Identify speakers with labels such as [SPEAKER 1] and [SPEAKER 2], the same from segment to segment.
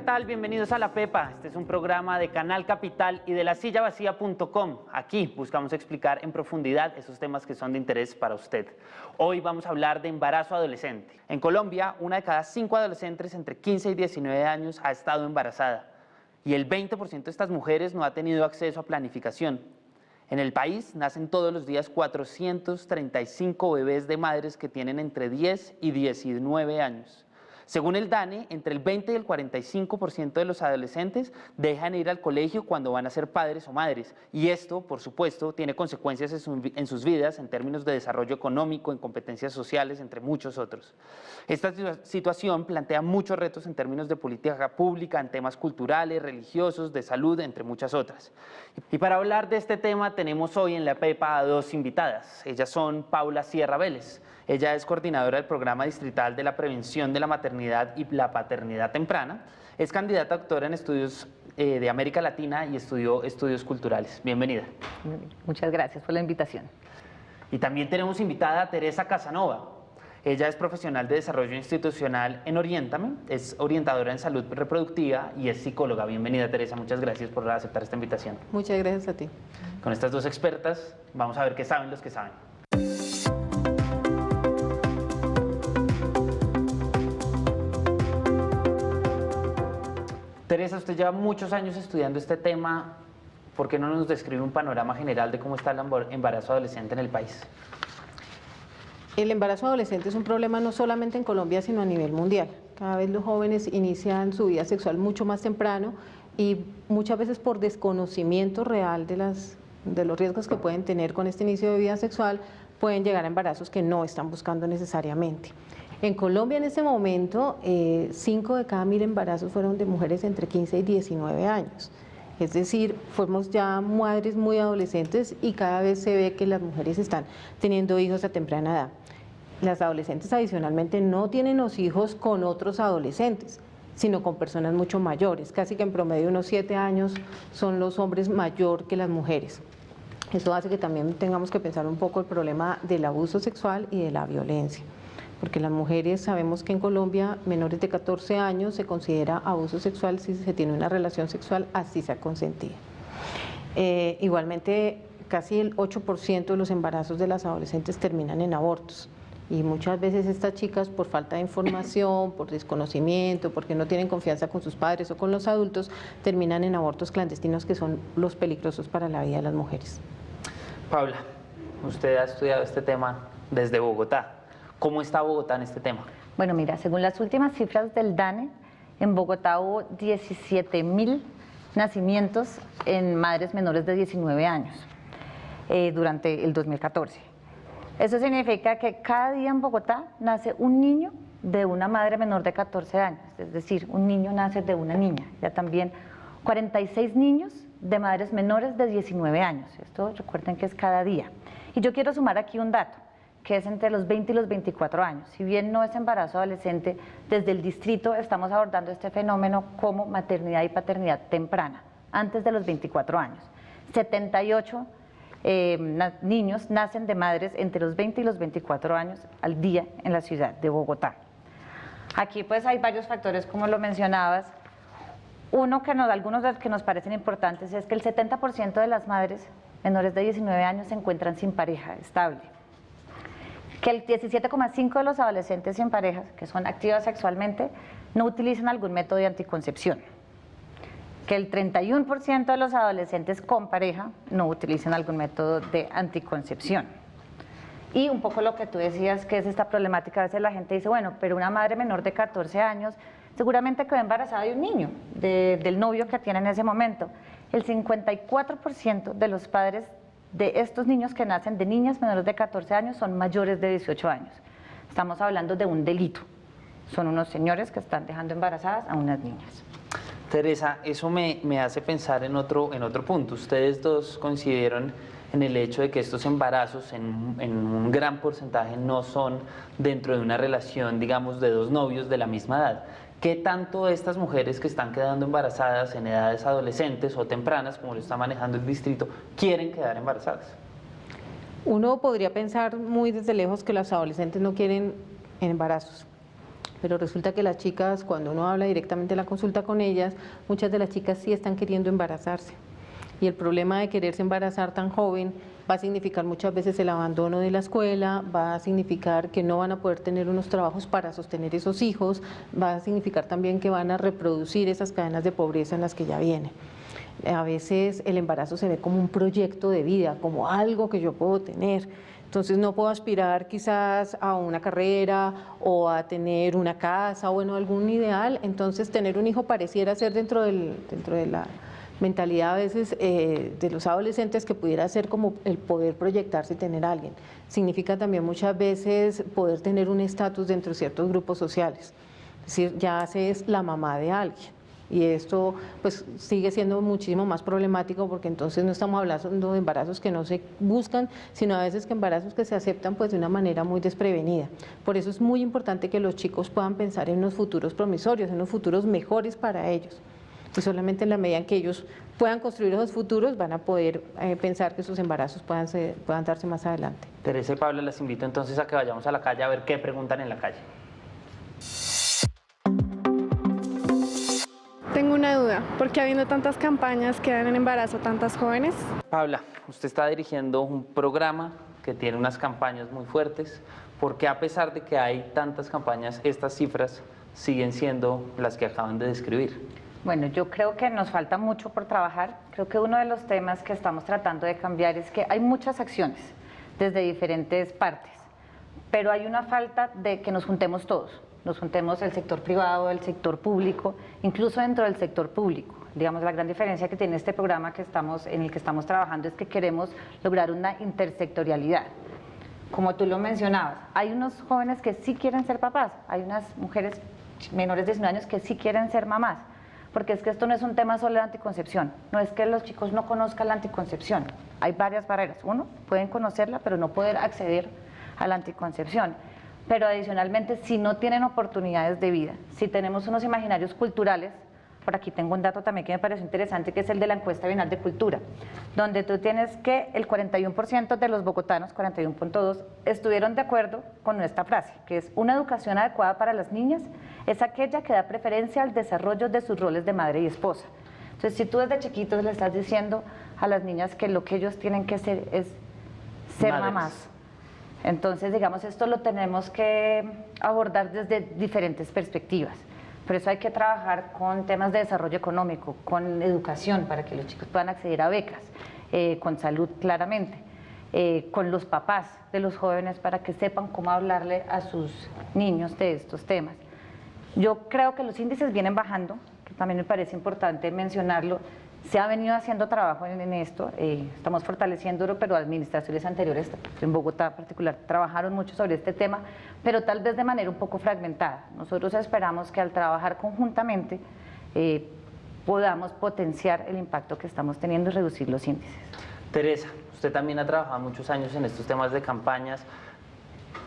[SPEAKER 1] tal? Bienvenidos a La Pepa. Este es un programa de Canal Capital y de lasillavacía.com. Aquí buscamos explicar en profundidad esos temas que son de interés para usted. Hoy vamos a hablar de embarazo adolescente. En Colombia, 1 de cada 5 adolescentes entre 15 y 19 años ha estado embarazada. Y el 20% de estas mujeres no ha tenido acceso a planificación. En el país nacen todos los días 435 bebés de madres que tienen entre 10 y 19 años. Según el DANE, entre el 20 y el 45% de los adolescentes dejan ir al colegio cuando van a ser padres o madres. Y esto, por supuesto, tiene consecuencias en sus vidas en términos de desarrollo económico, en competencias sociales, entre muchos otros. Esta situación plantea muchos retos en términos de política pública, en temas culturales, religiosos, de salud, entre muchas otras. Y para hablar de este tema tenemos hoy en La Pepa a dos invitadas. Ellas son Paula Sierra Vélez. Ella es coordinadora del Programa Distrital de la Prevención de la Maternidad y la Paternidad Temprana. Es candidata a doctora en estudios de América Latina y estudió estudios culturales. Bienvenida.
[SPEAKER 2] Muchas gracias por la invitación.
[SPEAKER 1] Y también tenemos invitada a Teresa Casanova. Ella es profesional de desarrollo institucional en Oriéntame, es orientadora en salud reproductiva y es psicóloga. Bienvenida, Teresa, muchas gracias por aceptar esta invitación.
[SPEAKER 3] Muchas gracias a ti.
[SPEAKER 1] Con estas dos expertas vamos a ver qué saben los que saben. Teresa, usted lleva muchos años estudiando este tema. ¿Por qué no nos describe un panorama general de cómo está el embarazo adolescente en el país?
[SPEAKER 3] El embarazo adolescente es un problema no solamente en Colombia, sino a nivel mundial. Cada vez los jóvenes inician su vida sexual mucho más temprano y muchas veces por desconocimiento real de los riesgos que pueden tener con este inicio de vida sexual, pueden llegar a embarazos que no están buscando necesariamente. En Colombia en este momento, 5 de cada 1000 embarazos fueron de mujeres entre 15 y 19 años. Es decir, fuimos ya madres muy adolescentes y cada vez se ve que las mujeres están teniendo hijos a temprana edad. Las adolescentes adicionalmente no tienen los hijos con otros adolescentes, sino con personas mucho mayores. Casi que en promedio unos 7 años son los hombres mayor que las mujeres. Eso hace que también tengamos que pensar un poco el problema del abuso sexual y de la violencia. Porque las mujeres, sabemos que en Colombia menores de 14 años se considera abuso sexual si se tiene una relación sexual así sea consentida. Igualmente, casi el 8% de los embarazos de las adolescentes terminan en abortos. Y muchas veces estas chicas, por falta de información, por desconocimiento, porque no tienen confianza con sus padres o con los adultos, terminan en abortos clandestinos que son los peligrosos para la vida de las mujeres.
[SPEAKER 1] Paula, usted ha estudiado este tema desde Bogotá. ¿Cómo está Bogotá en este tema?
[SPEAKER 2] Bueno, mira, según las últimas cifras del DANE, en Bogotá hubo 17.000 nacimientos en madres menores de 19 años durante el 2014. Eso significa que cada día en Bogotá nace un niño de una madre menor de 14 años, es decir, un niño nace de una niña. Ya también 46 niños de madres menores de 19 años. Esto recuerden que es cada día. Y yo quiero sumar aquí un dato, que es entre los 20 y los 24 años. Si bien no es embarazo adolescente, desde el distrito estamos abordando este fenómeno como maternidad y paternidad temprana, antes de los 24 años. 78 niños nacen de madres entre los 20 y los 24 años al día en la ciudad de Bogotá. Aquí pues hay varios factores, como lo mencionabas. Uno que algunos de los que nos parecen importantes es que el 70% de las madres menores de 19 años se encuentran sin pareja estable. Que el 17,5% de los adolescentes sin parejas, que son activas sexualmente, no utilizan algún método de anticoncepción. Que el 31% de los adolescentes con pareja no utilizan algún método de anticoncepción. Y un poco lo que tú decías, que es esta problemática, a veces la gente dice, bueno, pero una madre menor de 14 años seguramente quedó embarazada de un niño, del novio que tiene en ese momento. El 54% de los padres de estos niños que nacen de niñas menores de 14 años son mayores de 18 años. Estamos hablando de un delito. Son unos señores que están dejando embarazadas a unas niñas.
[SPEAKER 1] Teresa, eso me hace pensar en otro punto. Ustedes dos coincidieron en el hecho de que estos embarazos en un gran porcentaje no son dentro de una relación, digamos, de dos novios de la misma edad. ¿Qué tanto estas mujeres que están quedando embarazadas en edades adolescentes o tempranas, como lo está manejando el distrito, quieren quedar embarazadas?
[SPEAKER 3] Uno podría pensar muy desde lejos que los adolescentes no quieren embarazos, pero resulta que las chicas, cuando uno habla directamente en la consulta con ellas, muchas de las chicas sí están queriendo embarazarse. Y el problema de quererse embarazar tan joven va a significar muchas veces el abandono de la escuela, va a significar que no van a poder tener unos trabajos para sostener esos hijos, va a significar también que van a reproducir esas cadenas de pobreza en las que ya vienen. A veces el embarazo se ve como un proyecto de vida, como algo que yo puedo tener. Entonces no puedo aspirar quizás a una carrera o a tener una casa o bueno, algún ideal. Entonces tener un hijo pareciera ser dentro de la mentalidad a veces de los adolescentes que pudiera ser como el poder proyectarse y tener a alguien. Significa también muchas veces poder tener un estatus dentro de ciertos grupos sociales. Es decir, ya se es la mamá de alguien. Y esto pues sigue siendo muchísimo más problemático porque entonces no estamos hablando de embarazos que no se buscan, sino a veces que embarazos que se aceptan pues de una manera muy desprevenida. Por eso es muy importante que los chicos puedan pensar en unos futuros promisorios, en unos futuros mejores para ellos. Y solamente en la medida en que ellos puedan construir esos futuros van a poder pensar que sus embarazos puedan darse más adelante.
[SPEAKER 1] Teresa y Pablo, les invito entonces a que vayamos a la calle a ver qué preguntan en la calle.
[SPEAKER 4] Tengo una duda, ¿por qué habiendo tantas campañas quedan en embarazo tantas jóvenes?
[SPEAKER 1] Paula, usted está dirigiendo un programa que tiene unas campañas muy fuertes. ¿Por qué a pesar de que hay tantas campañas, estas cifras siguen siendo las que acaban de describir?
[SPEAKER 2] Bueno, yo creo que nos falta mucho por trabajar. Creo que uno de los temas que estamos tratando de cambiar es que hay muchas acciones desde diferentes partes, pero hay una falta de que nos juntemos todos. Nos juntemos el sector privado, el sector público, incluso dentro del sector público. Digamos, la gran diferencia que tiene este programa en el que estamos trabajando es que queremos lograr una intersectorialidad. Como tú lo mencionabas, hay unos jóvenes que sí quieren ser papás, hay unas mujeres menores de 19 años que sí quieren ser mamás, porque es que esto no es un tema solo de anticoncepción, no es que los chicos no conozcan la anticoncepción, hay varias barreras. Uno, pueden conocerla, pero no poder acceder a la anticoncepción. Pero adicionalmente, si no tienen oportunidades de vida, si tenemos unos imaginarios culturales, por aquí tengo un dato también que me pareció interesante, que es el de la encuesta bienal de cultura, donde tú tienes que el 41% de los bogotanos, 41.2, estuvieron de acuerdo con esta frase, que es: una educación adecuada para las niñas es aquella que da preferencia al desarrollo de sus roles de madre y esposa. Entonces, si tú desde chiquitos le estás diciendo a las niñas que lo que ellos tienen que ser es ser mamás, entonces, digamos, esto lo tenemos que abordar desde diferentes perspectivas. Por eso hay que trabajar con temas de desarrollo económico, con educación para que los chicos puedan acceder a becas, con salud claramente, con los papás de los jóvenes para que sepan cómo hablarle a sus niños de estos temas. Yo creo que los índices vienen bajando, que también me parece importante mencionarlo. Se ha venido haciendo trabajo en esto, estamos fortaleciéndolo, pero administraciones anteriores, en Bogotá en particular, trabajaron mucho sobre este tema, pero tal vez de manera un poco fragmentada. Nosotros esperamos que al trabajar conjuntamente podamos potenciar el impacto que estamos teniendo y reducir los índices.
[SPEAKER 1] Teresa, usted también ha trabajado muchos años en estos temas de campañas.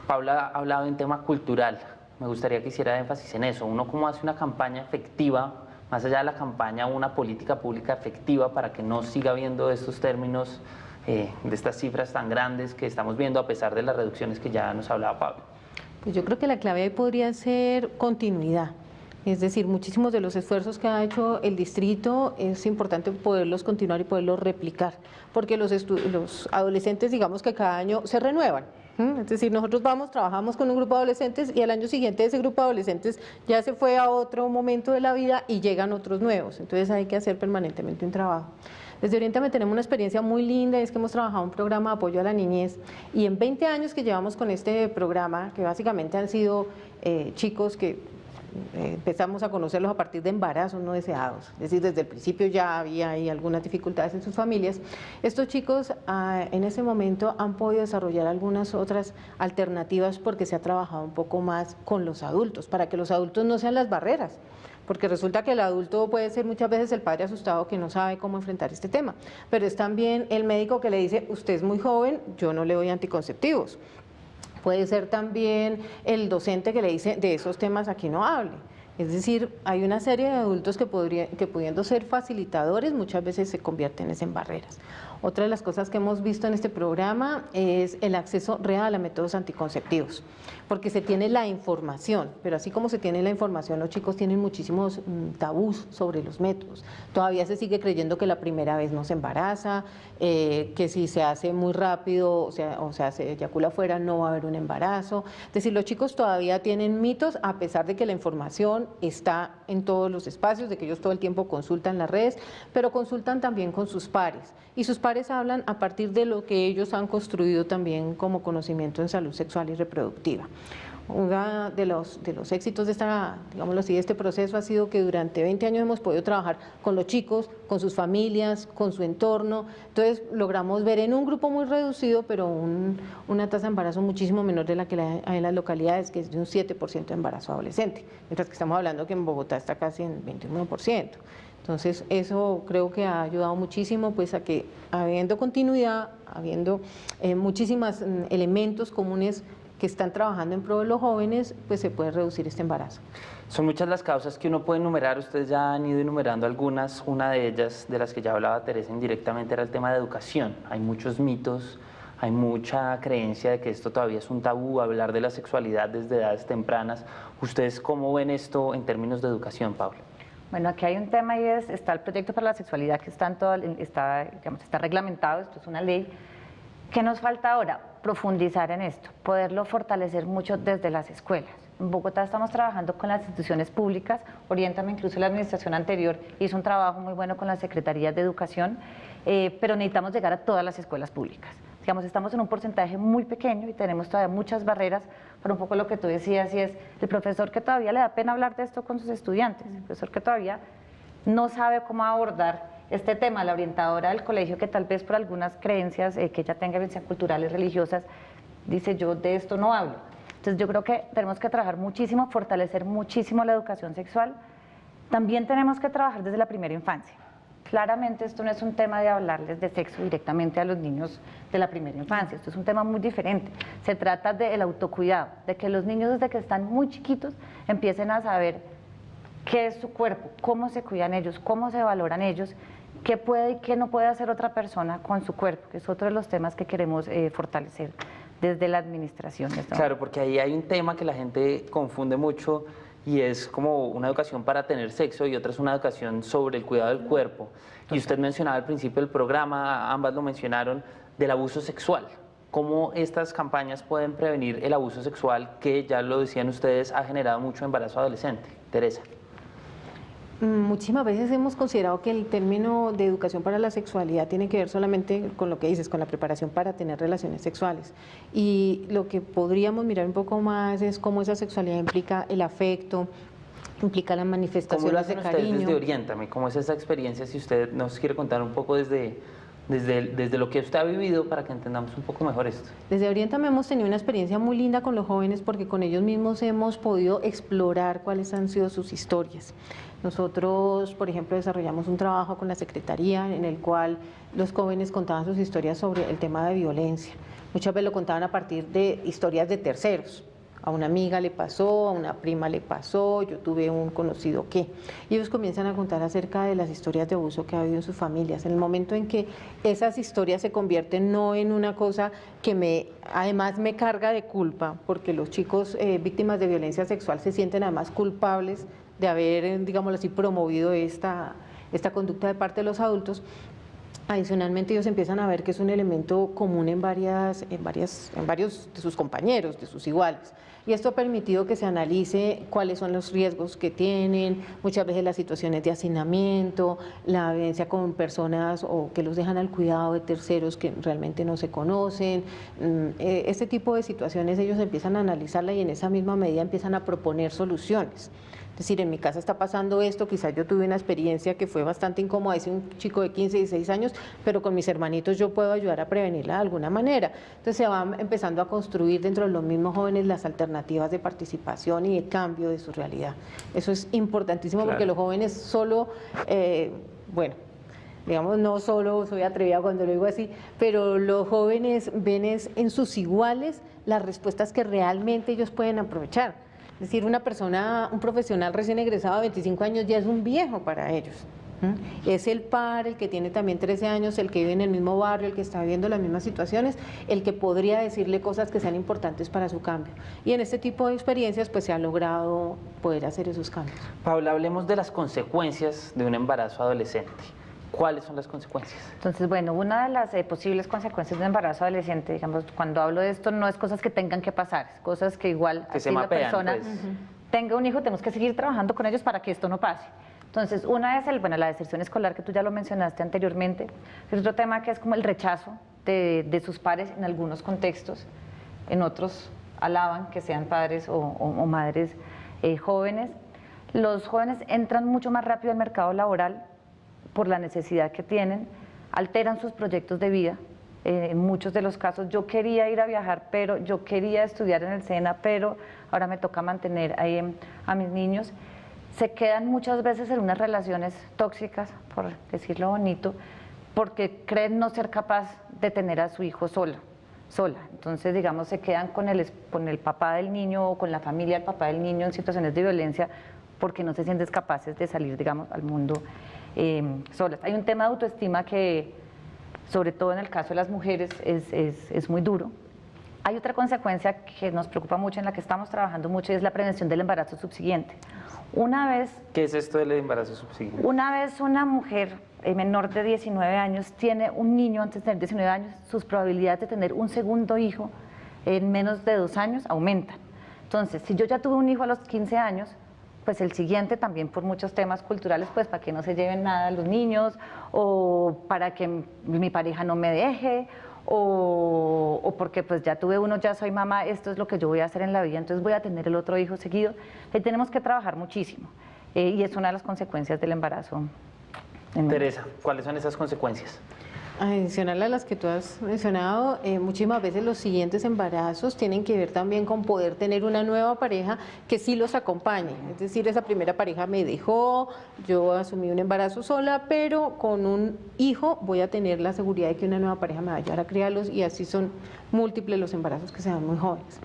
[SPEAKER 1] Paula ha hablado en tema cultural. Me gustaría que hiciera énfasis en eso. Uno, ¿cómo hace una campaña efectiva, más allá de la campaña, una política pública efectiva para que no siga habiendo estos términos, de estas cifras tan grandes que estamos viendo a pesar de las reducciones que ya nos hablaba Pablo?
[SPEAKER 3] Pues yo creo que la clave ahí podría ser continuidad. Es decir, muchísimos de los esfuerzos que ha hecho el distrito es importante poderlos continuar y poderlos replicar, porque los adolescentes, digamos que cada año se renuevan. Es decir, nosotros trabajamos con un grupo de adolescentes y al año siguiente ese grupo de adolescentes ya se fue a otro momento de la vida y llegan otros nuevos. Entonces hay que hacer permanentemente un trabajo. Desde Oriéntame tenemos una experiencia muy linda, es que hemos trabajado un programa de apoyo a la niñez y en 20 años que llevamos con este programa, que básicamente han sido chicos que empezamos a conocerlos a partir de embarazos no deseados, es decir, desde el principio ya había ahí algunas dificultades en sus familias. Estos chicos en ese momento han podido desarrollar algunas otras alternativas porque se ha trabajado un poco más con los adultos, para que los adultos no sean las barreras, porque resulta que el adulto puede ser muchas veces el padre asustado que no sabe cómo enfrentar este tema, pero es también el médico que le dice: usted es muy joven, yo no le doy anticonceptivos. Puede ser también el docente que le dice: de esos temas aquí no hable. Es decir, hay una serie de adultos que pudiendo ser facilitadores, muchas veces se convierten en barreras. Otra de las cosas que hemos visto en este programa es el acceso real a métodos anticonceptivos, porque se tiene la información, pero así como se tiene la información, los chicos tienen muchísimos tabús sobre los métodos. Todavía se sigue creyendo que la primera vez no se embaraza, que si se hace muy rápido, o sea, se eyacula afuera, no va a haber un embarazo. Es decir, los chicos todavía tienen mitos, a pesar de que la información está en todos los espacios, de que ellos todo el tiempo consultan las redes, pero consultan también con sus pares. Y sus pares hablan a partir de lo que ellos han construido también como conocimiento en salud sexual y reproductiva. Uno de los éxitos de digámoslo así, de este proceso ha sido que durante 20 años hemos podido trabajar con los chicos, con sus familias, con su entorno. Entonces logramos ver en un grupo muy reducido, pero una tasa de embarazo muchísimo menor de la que hay en las localidades, que es de un 7% de embarazo adolescente, mientras que estamos hablando que en Bogotá está casi en 21%. Entonces, eso creo que ha ayudado muchísimo pues a que, habiendo continuidad, habiendo muchísimos elementos comunes que están trabajando en pro de los jóvenes, pues se puede reducir este embarazo.
[SPEAKER 1] Son muchas las causas que uno puede enumerar, ustedes ya han ido enumerando algunas, una de ellas, de las que ya hablaba Teresa indirectamente, era el tema de educación. Hay muchos mitos, hay mucha creencia de que esto todavía es un tabú, hablar de la sexualidad desde edades tempranas. ¿Ustedes cómo ven esto en términos de educación, Pablo?
[SPEAKER 2] Bueno, aquí hay un tema y está el proyecto para la sexualidad que está reglamentado, esto es una ley. ¿Qué nos falta ahora? Profundizar en esto, poderlo fortalecer mucho desde las escuelas. En Bogotá estamos trabajando con las instituciones públicas, Oriéntame, incluso la administración anterior hizo un trabajo muy bueno con las secretarías de educación, pero necesitamos llegar a todas las escuelas públicas. Digamos, estamos en un porcentaje muy pequeño y tenemos todavía muchas barreras para un poco lo que tú decías, y es el profesor que todavía le da pena hablar de esto con sus estudiantes, el profesor que todavía no sabe cómo abordar este tema, la orientadora del colegio que tal vez por algunas creencias que ella tenga, creencias culturales, religiosas, dice yo de esto no hablo. Entonces yo creo que tenemos que trabajar muchísimo, fortalecer muchísimo la educación sexual. También tenemos que trabajar desde la primera infancia. Claramente esto no es un tema de hablarles de sexo directamente a los niños de la primera infancia, esto es un tema muy diferente. Se trata del autocuidado, de que los niños desde que están muy chiquitos empiecen a saber qué es su cuerpo, cómo se cuidan ellos, cómo se valoran ellos, qué puede y qué no puede hacer otra persona con su cuerpo, que es otro de los temas que queremos fortalecer desde la administración.
[SPEAKER 1] Claro, porque ahí hay un tema que la gente confunde mucho, y es como una educación para tener sexo y otra es una educación sobre el cuidado del cuerpo. Y usted mencionaba al principio del programa, ambas lo mencionaron, del abuso sexual. ¿Cómo estas campañas pueden prevenir el abuso sexual que, ya lo decían ustedes, ha generado mucho embarazo adolescente? Teresa.
[SPEAKER 3] Muchísimas veces hemos considerado que el término de educación para la sexualidad tiene que ver solamente con lo que dices, con la preparación para tener relaciones sexuales. Y lo que podríamos mirar un poco más es cómo esa sexualidad implica el afecto, implica las manifestaciones de cariño. ¿Cómo lo hacen ustedes desde
[SPEAKER 1] Oriéntame? ¿Cómo es esa experiencia? Si usted nos quiere contar un poco desde lo que usted ha vivido para que entendamos un poco mejor esto.
[SPEAKER 3] Desde Oriéntame hemos tenido una experiencia muy linda con los jóvenes porque con ellos mismos hemos podido explorar cuáles han sido sus historias. Nosotros, por ejemplo, desarrollamos un trabajo con la Secretaría en el cual los jóvenes contaban sus historias sobre el tema de violencia. Muchas veces lo contaban a partir de historias de terceros. A una amiga le pasó, a una prima le pasó, yo tuve un conocido que. Y ellos comienzan a contar acerca de las historias de abuso que ha habido en sus familias. En el momento en que esas historias se convierten no en una cosa que además me carga de culpa, porque los chicos víctimas de violencia sexual se sienten además culpables de haber, digámoslo así, promovido esta conducta de parte de los adultos. Adicionalmente ellos empiezan a ver que es un elemento común en varios de sus compañeros, de sus iguales. Y esto ha permitido que se analice cuáles son los riesgos que tienen, muchas veces las situaciones de hacinamiento, la vivencia con personas o que los dejan al cuidado de terceros que realmente no se conocen. Este tipo de situaciones ellos empiezan a analizarla y en esa misma medida empiezan a proponer soluciones. Es decir, en mi casa está pasando esto, quizás yo tuve una experiencia que fue bastante incómoda, hice un chico de 15, 16 años, pero con mis hermanitos yo puedo ayudar a prevenirla de alguna manera. Entonces se va empezando a construir dentro de los mismos jóvenes las alternativas de participación y de cambio de su realidad. Eso es importantísimo. Claro. Porque los jóvenes solo, digamos, no solo soy atrevida cuando lo digo así, pero los jóvenes ven en sus iguales las respuestas que realmente ellos pueden aprovechar. Es decir, una persona, un profesional recién egresado de 25 años ya es un viejo para ellos. Es el par, el que tiene también 13 años, el que vive en el mismo barrio, el que está viviendo las mismas situaciones, el que podría decirle cosas que sean importantes para su cambio. Y en este tipo de experiencias pues se ha logrado poder hacer esos cambios.
[SPEAKER 1] Paula, hablemos de las consecuencias de un embarazo adolescente. ¿Cuáles son las consecuencias?
[SPEAKER 2] Entonces, bueno, una de las posibles consecuencias de un embarazo adolescente, digamos, cuando hablo de esto, no es cosas que tengan que pasar, es cosas que igual
[SPEAKER 1] Que se
[SPEAKER 2] así la
[SPEAKER 1] mapean,
[SPEAKER 2] persona
[SPEAKER 1] pues.
[SPEAKER 2] tenga un hijo, tenemos que seguir trabajando con ellos para que esto no pase. Entonces, una es la deserción escolar, que tú ya lo mencionaste anteriormente, es otro tema que es como el rechazo de sus pares en algunos contextos, en otros alaban que sean padres o madres jóvenes. Los jóvenes entran mucho más rápido al mercado laboral por la necesidad que tienen, alteran sus proyectos de vida. En muchos de los casos, yo quería ir a viajar, pero yo quería estudiar en el SENA, pero ahora me toca mantener ahí a mis niños. Se quedan muchas veces en unas relaciones tóxicas, por decirlo bonito, porque creen no ser capaz de tener a su hijo sola. Entonces, digamos, se quedan con el papá del niño o con la familia del papá del niño en situaciones de violencia porque no se sienten capaces de salir, digamos, al mundo solas. Hay un tema de autoestima que, sobre todo en el caso de las mujeres, es muy duro. Hay otra consecuencia que nos preocupa mucho, en la que estamos trabajando mucho, y es la prevención del embarazo subsiguiente.
[SPEAKER 1] ¿Qué es esto del embarazo subsiguiente?
[SPEAKER 2] Una vez una mujer menor de 19 años tiene un niño antes de tener 19 años, sus probabilidades de tener un segundo hijo en menos de 2 años aumentan. Entonces, si yo ya tuve un hijo a los 15 años, pues el siguiente también, por muchos temas culturales, pues para que no se lleven nada los niños, o para que mi pareja no me deje, o porque pues ya tuve uno, ya soy mamá, esto es lo que yo voy a hacer en la vida, entonces voy a tener el otro hijo seguido. Ahí tenemos que trabajar muchísimo, y es una de las consecuencias del embarazo.
[SPEAKER 1] Teresa, ¿cuáles son esas consecuencias?
[SPEAKER 3] Adicional a las que tú has mencionado, muchísimas veces los siguientes embarazos tienen que ver también con poder tener una nueva pareja que sí los acompañe. Es decir, esa primera pareja me dejó, yo asumí un embarazo sola, pero con un hijo voy a tener la seguridad de que una nueva pareja me va a ayudar a criarlos, y así son múltiples los embarazos que se dan muy jóvenes.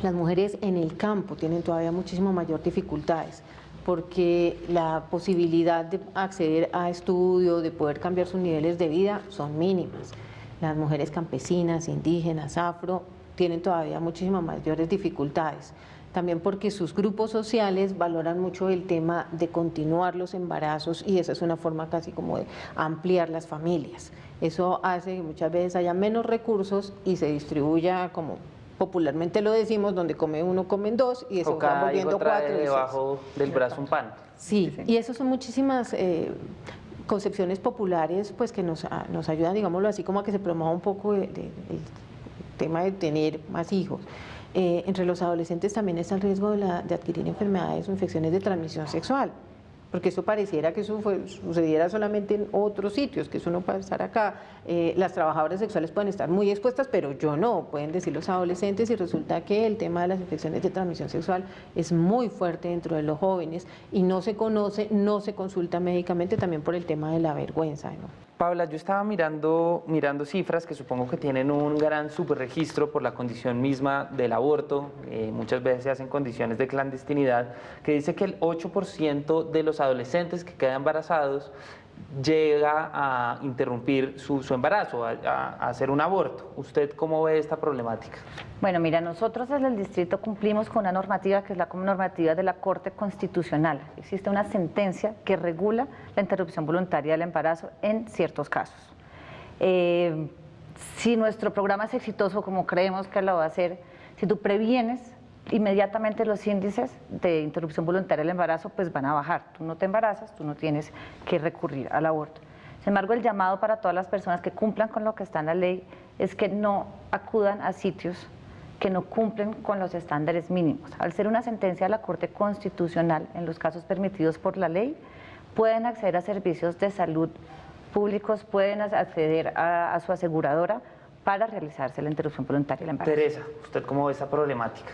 [SPEAKER 3] Las mujeres en el campo tienen todavía muchísimo mayor dificultades, porque la posibilidad de acceder a estudio, de poder cambiar sus niveles de vida son mínimas. Las mujeres campesinas, indígenas, afro, tienen todavía muchísimas mayores dificultades. También porque sus grupos sociales valoran mucho el tema de continuar los embarazos, y esa es una forma casi como de ampliar las familias. Eso hace que muchas veces haya menos recursos y se distribuya, como popularmente lo decimos, donde come uno, comen dos, y eso va volviendo 4 y 6.
[SPEAKER 1] Debajo del brazo un pan.
[SPEAKER 3] Sí, y eso son muchísimas concepciones populares, pues que nos ayudan, digámoslo así, como a que se promueva un poco el tema de tener más hijos. Entre los adolescentes también está el riesgo de adquirir enfermedades o infecciones de transmisión sexual, porque eso pareciera que eso sucediera solamente en otros sitios, que eso no puede estar acá. Las trabajadoras sexuales pueden estar muy expuestas, pero yo no, pueden decir los adolescentes, y resulta que el tema de las infecciones de transmisión sexual es muy fuerte dentro de los jóvenes y no se conoce, no se consulta médicamente, también por el tema de la vergüenza, ¿no?
[SPEAKER 1] Paula, yo estaba mirando cifras que supongo que tienen un gran subregistro por la condición misma del aborto, muchas veces se hacen condiciones de clandestinidad, que dice que el 8% de los adolescentes que quedan embarazados llega a interrumpir su embarazo, a hacer un aborto. ¿Usted cómo ve esta problemática?
[SPEAKER 2] Bueno, mira, nosotros desde el distrito cumplimos con una normativa que es la normativa de la Corte Constitucional. Existe una sentencia que regula la interrupción voluntaria del embarazo en ciertos casos. Si nuestro programa es exitoso, como creemos que lo va a ser, si tú previenes, inmediatamente los índices de interrupción voluntaria del embarazo pues van a bajar. Tú no te embarazas, tú no tienes que recurrir al aborto. Sin embargo, el llamado para todas las personas que cumplan con lo que está en la ley es que no acudan a sitios que no cumplen con los estándares mínimos. Al ser una sentencia de la Corte Constitucional, en los casos permitidos por la ley, pueden acceder a servicios de salud públicos, pueden acceder a su aseguradora para realizarse la interrupción voluntaria del embarazo.
[SPEAKER 1] Teresa, ¿usted cómo ve esta problemática?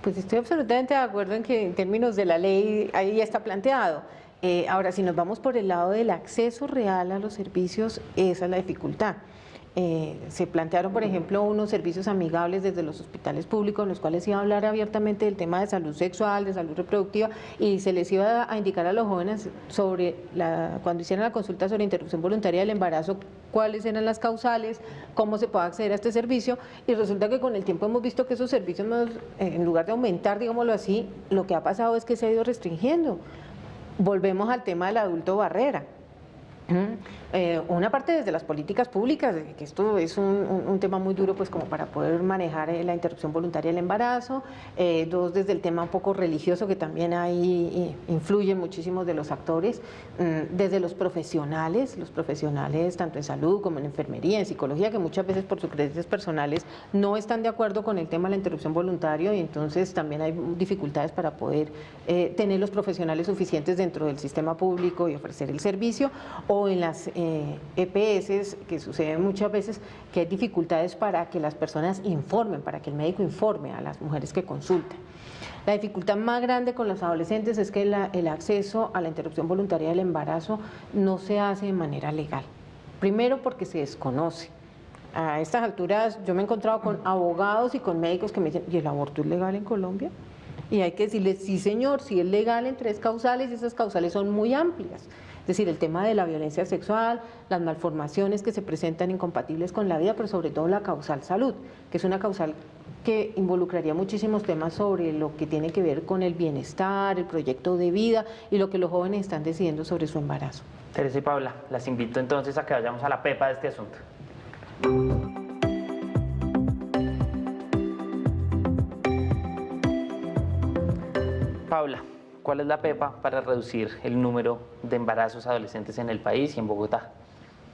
[SPEAKER 3] Pues estoy absolutamente de acuerdo en que en términos de la ley ahí ya está planteado. Ahora, si nos vamos por el lado del acceso real a los servicios, esa es la dificultad. Se plantearon, por ejemplo, unos servicios amigables desde los hospitales públicos en los cuales se iba a hablar abiertamente del tema de salud sexual, de salud reproductiva, y se les iba a indicar a los jóvenes sobre cuando hicieran la consulta sobre interrupción voluntaria del embarazo, cuáles eran las causales, cómo se puede acceder a este servicio, y resulta que con el tiempo hemos visto que esos servicios, en lugar de aumentar, digámoslo así, lo que ha pasado es que se ha ido restringiendo. Volvemos al tema del adulto barrera. Una parte desde las políticas públicas, que esto es un tema muy duro pues como para poder manejar la interrupción voluntaria del embarazo, dos desde el tema un poco religioso que también ahí influyen muchísimos de los actores, desde los profesionales tanto en salud como en enfermería, en psicología, que muchas veces por sus creencias personales no están de acuerdo con el tema de la interrupción voluntaria, y entonces también hay dificultades para poder tener los profesionales suficientes dentro del sistema público y ofrecer el servicio, o en las EPS, que sucede muchas veces que hay dificultades para que las personas informen, para que el médico informe a las mujeres que consultan. La dificultad más grande con los adolescentes es que el acceso a la interrupción voluntaria del embarazo no se hace de manera legal. Primero porque se desconoce. A estas alturas yo me he encontrado con abogados y con médicos que me dicen, ¿y el aborto es legal en Colombia? Y hay que decirles, sí señor, sí es legal en 3 causales, y esas causales son muy amplias. Es decir, el tema de la violencia sexual, las malformaciones que se presentan incompatibles con la vida, pero sobre todo la causal salud, que es una causal que involucraría muchísimos temas sobre lo que tiene que ver con el bienestar, el proyecto de vida y lo que los jóvenes están decidiendo sobre su embarazo.
[SPEAKER 1] Teresa y Paula, las invito entonces a que vayamos a la pepa de este asunto. Paula, ¿cuál es la pepa para reducir el número de embarazos adolescentes en el país y en Bogotá?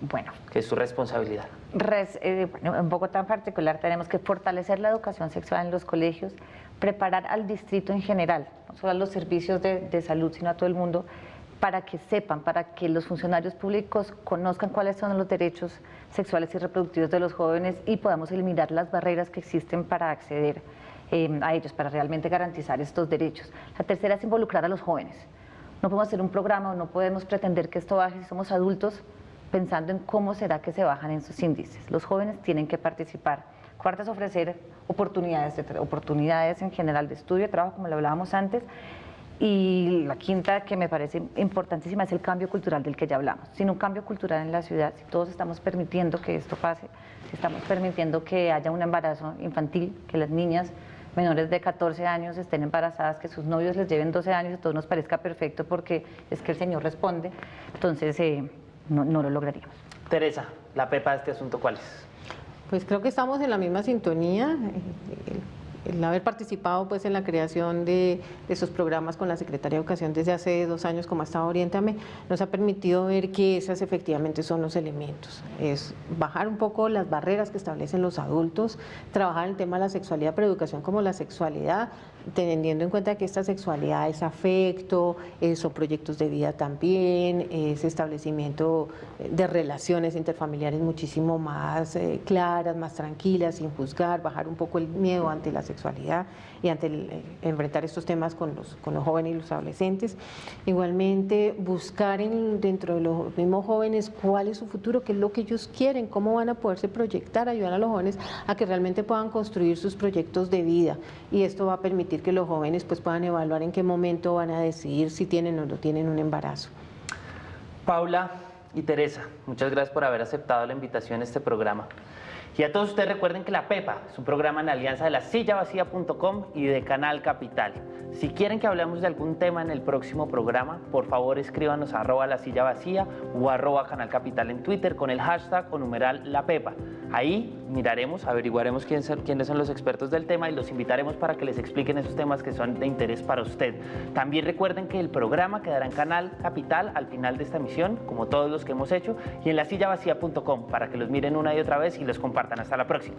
[SPEAKER 2] Bueno,
[SPEAKER 1] ¿Qué es su responsabilidad?
[SPEAKER 2] Bueno, en Bogotá en particular tenemos que fortalecer la educación sexual en los colegios, preparar al distrito en general, no solo a los servicios de salud, sino a todo el mundo, para que sepan, para que los funcionarios públicos conozcan cuáles son los derechos sexuales y reproductivos de los jóvenes y podamos eliminar las barreras que existen para acceder a ellos, para realmente garantizar estos derechos. La tercera es involucrar a los jóvenes. No podemos hacer un programa o no podemos pretender que esto baje si somos adultos pensando en cómo será que se bajan esos índices. Los jóvenes tienen que participar. Cuarta es ofrecer oportunidades en general de estudio, de trabajo, como lo hablábamos antes. Y la quinta, que me parece importantísima, es el cambio cultural del que ya hablamos. Sin un cambio cultural en la ciudad, si todos estamos permitiendo que esto pase, si estamos permitiendo que haya un embarazo infantil, que las niñas menores de 14 años estén embarazadas, que sus novios les lleven 12 años y todo nos parezca perfecto porque es que el Señor responde, entonces no lo lograríamos.
[SPEAKER 1] Teresa, la pepa de este asunto, ¿cuál es?
[SPEAKER 3] Pues creo que estamos en la misma sintonía. El haber participado pues en la creación de esos programas con la Secretaría de Educación desde hace 2 años, como ha estado Oriéntame, nos ha permitido ver que esas efectivamente son los elementos. Es bajar un poco las barreras que establecen los adultos, trabajar el tema de la sexualidad, pero educación como la sexualidad, teniendo en cuenta que esta sexualidad es afecto, son proyectos de vida también, es establecimiento de relaciones interfamiliares muchísimo más claras, más tranquilas, sin juzgar, bajar un poco el miedo ante la sexualidad y ante enfrentar estos temas con los jóvenes y los adolescentes. Igualmente, buscar dentro de los mismos jóvenes cuál es su futuro, qué es lo que ellos quieren, cómo van a poderse proyectar, ayudar a los jóvenes a que realmente puedan construir sus proyectos de vida, y esto va a permitir que los jóvenes pues puedan evaluar en qué momento van a decidir si tienen o no tienen un embarazo.
[SPEAKER 1] Paula y Teresa, muchas gracias por haber aceptado la invitación a este programa. Y a todos ustedes recuerden que La Pepa es un programa en alianza de lasillavacía.com y de Canal Capital. Si quieren que hablemos de algún tema en el próximo programa, por favor escríbanos a @lasillavacía o @Canal Capital en Twitter con el hashtag o numeral La Pepa. Ahí miraremos, averiguaremos quiénes son los expertos del tema y los invitaremos para que les expliquen esos temas que son de interés para usted. También recuerden que el programa quedará en Canal Capital al final de esta emisión, como todos los que hemos hecho, y en lasillavacía.com para que los miren una y otra vez y los compartan. Hasta la próxima.